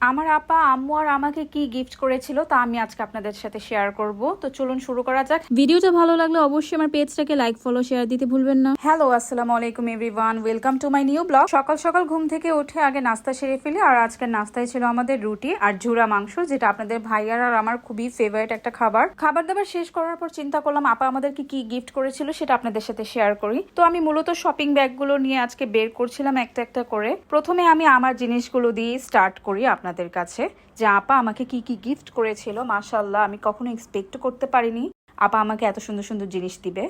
আমার আপা আম্মু আর আমাকে কি গিফট করেছিল তা আমি আজকে আপনাদের সাথে শেয়ার করব। তো চলুন শুরু করা যাক। ভিডিওটা ভালো লাগলে অবশ্যই আমার পেজটাকে লাইক ফলো শেয়ার দিতে ভুলবেন না। হ্যালো, আসসালামু আলাইকুম everyone, welcome to my new blog. সকাল সকাল ঘুম থেকে উঠে আগে নাস্তা সেরে ফেলি, আর আজকের নাস্তায় ছিল আমাদের রুটি আর ঝুরা মাংস, যেটা আপনাদের ভাইয়ার আর আমার খুবই ফেভারিট একটা খাবার। খাবার দাবার শেষ করার পর চিন্তা করলাম আপা আমাদেরকে কি গিফট করেছিল সেটা আপনাদের সাথে শেয়ার করি। তো আমি মূলত শপিং ব্যাগগুলো নিয়ে আজকে বের করছিলাম একটা একটা করে। প্রথমে আমি আমার জিনিসগুলো দিয়ে স্টার্ট করি আপনাদের কাছে, যে আপা আমাকে কি কি গিফট করেছিল। মাশাআল্লাহ, আমি কখনো এক্সপেক্ট করতে পারিনি আপা আমাকে এত সুন্দর সুন্দর জিনিস দিবে।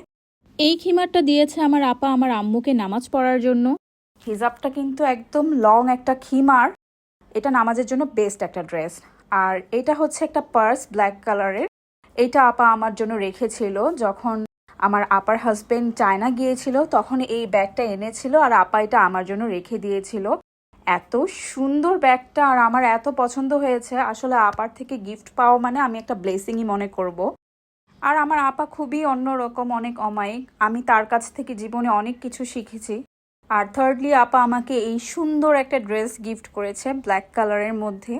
এই খিমারটা দিয়েছে আমার আপা আমার আম্মুকে নামাজ পড়ার জন্য। হিজাবটা কিন্তু একদম লং একটা খিমার, এটা নামাজের জন্য বেস্ট একটা ড্রেস। আর এটা হচ্ছে একটা পার্স ব্ল্যাক কালারের, এটা আপা আমার জন্য রেখেছিল যখন আমার আপার হাজবেন্ড চায়না গিয়েছিল, তখন এই ব্যাগটা এনেছিল আর আপা এটা আমার জন্য রেখে দিয়েছিল। এত সুন্দর ব্যাগটা আর আমার এত পছন্দ হয়েছে। আসলে আপার থেকে গিফট পাওয়া মানে আমি একটা ব্লেসিংই মনে করব। আর আমার আপা খুবই অন্যরকম, অনেক অমায়িক। আমি তার কাছ থেকে জীবনে অনেক কিছু শিখেছি। আর থার্ডলি আপা আমাকে এই সুন্দর একটা ড্রেস গিফট করেছে ব্ল্যাক কালারের মধ্যে।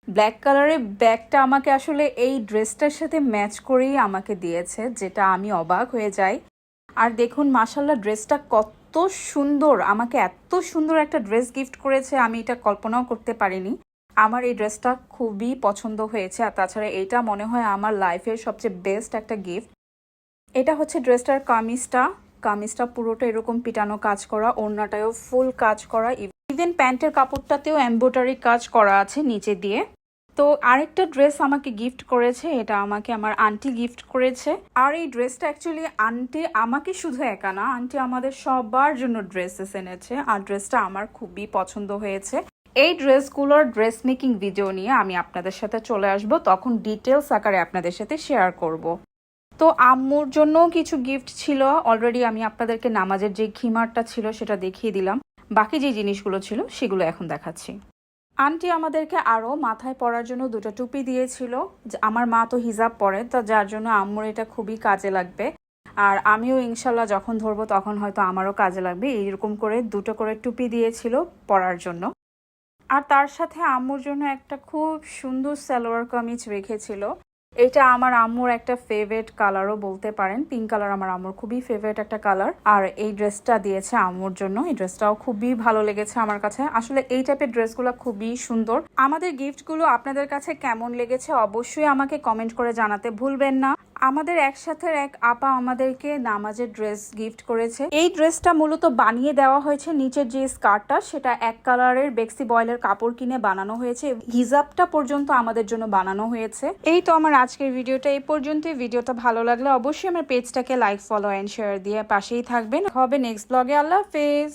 ব্ল্যাক কালারের ব্যাগটা আমাকে আসলে এই ড্রেসটার সাথে ম্যাচ করেই আমাকে দিয়েছে, যেটা আমি অবাক হয়ে যাই। আর দেখুন মাশাল্লাহ, ড্রেসটা কত সুন্দর। আমাকে এত সুন্দর একটা ড্রেস গিফট করেছে, আমি এটা কল্পনাও করতে পারিনি। আমার এই ড্রেসটা খুবই পছন্দ হয়েছে। আর তাছাড়া এটা মনে হয় আমার লাইফের সবচেয়ে বেস্ট একটা গিফট। এটা হচ্ছে ড্রেসটার কামিজটা পুরোটা এরকম পিটানো কাজ করা, ওড়নাটায়ও ফুল কাজ করা, ইভেন প্যান্টের কাপড়টাতেও এমব্রয়ডারি কাজ করা আছে নিচে দিয়ে। তো আরেকটা ড্রেস আমাকে গিফট করেছে, এটা আমাকে আমার আন্টি গিফট করেছে। আর এই ড্রেসটা অ্যাকচুয়ালি আন্টি আমাকে শুধু একা না, আন্টি আমাদের সবার জন্য ড্রেসেস এনেছে। আর ড্রেসটা আমার খুবই পছন্দ হয়েছে। এই ড্রেসগুলোর ড্রেস মেকিং ভিডিও নিয়ে আমি আপনাদের সাথে চলে আসব, তখন ডিটেলস আকারে আপনাদের সাথে শেয়ার করব। তো আম্মুর জন্য কিছু গিফট ছিল। অলরেডি আমি আপনাদেরকে নামাজের যে খিমারটা ছিল সেটা দেখিয়ে দিলাম। বাকি যে জিনিসগুলো ছিল সেগুলো এখন দেখাচ্ছি। আন্টি আমাদেরকে আরও মাথায় পরার জন্য দুটো টুপি দিয়েছিল। আমার মা তো হিজাব পরে, তো যার জন্য আম্মুর এটা খুবই কাজে লাগবে। আর আমিও ইনশাল্লাহ যখন ধরবো তখন হয়তো আমারও কাজে লাগবে। এইরকম করে দুটো করে টুপি দিয়েছিল পরার জন্য। আর তার সাথে আম্মুর জন্য একটা খুব সুন্দর সালোয়ার কামিজ রেখেছিল। এটা আমার আম্মুর একটা ফেভারিট কালারও বলতে পারেন। পিঙ্ক কালার আমার আম্মুর খুবই ফেভারিট একটা কালার। আর এই ড্রেসটা দিয়েছে আম্মুর জন্য। এই ড্রেসটাও খুবই ভালো লেগেছে আমার কাছে। আসলে এই টাইপের ড্রেসগুলো খুবই সুন্দর। আমাদের গিফটগুলো আপনাদের কাছে কেমন লেগেছে অবশ্যই আমাকে কমেন্ট করে জানাতে ভুলবেন না। আমাদের একসাথে এক আপা আমাদেরকে নামাজের ড্রেস গিফট করেছে। এই ড্রেসটা মূলত বানিয়ে দেওয়া হয়েছে, নিচের যে স্কার্টটা সেটা এক কালারের বেক্সি বয়েলের কাপড় কিনে বানানো হয়েছে। হিজাবটা পর্যন্ত আমাদের জন্য বানানো হয়েছে। এই তো আমার আজকের ভিডিওটা এই পর্যন্তই। ভিডিওটা ভালো লাগলে অবশ্যই আমার পেজটাকে লাইক ফলো অ্যান্ড শেয়ার দিয়ে পাশেই থাকবেন। হবে নেক্সট ব্লগে। আল্লাহ হাফেজ।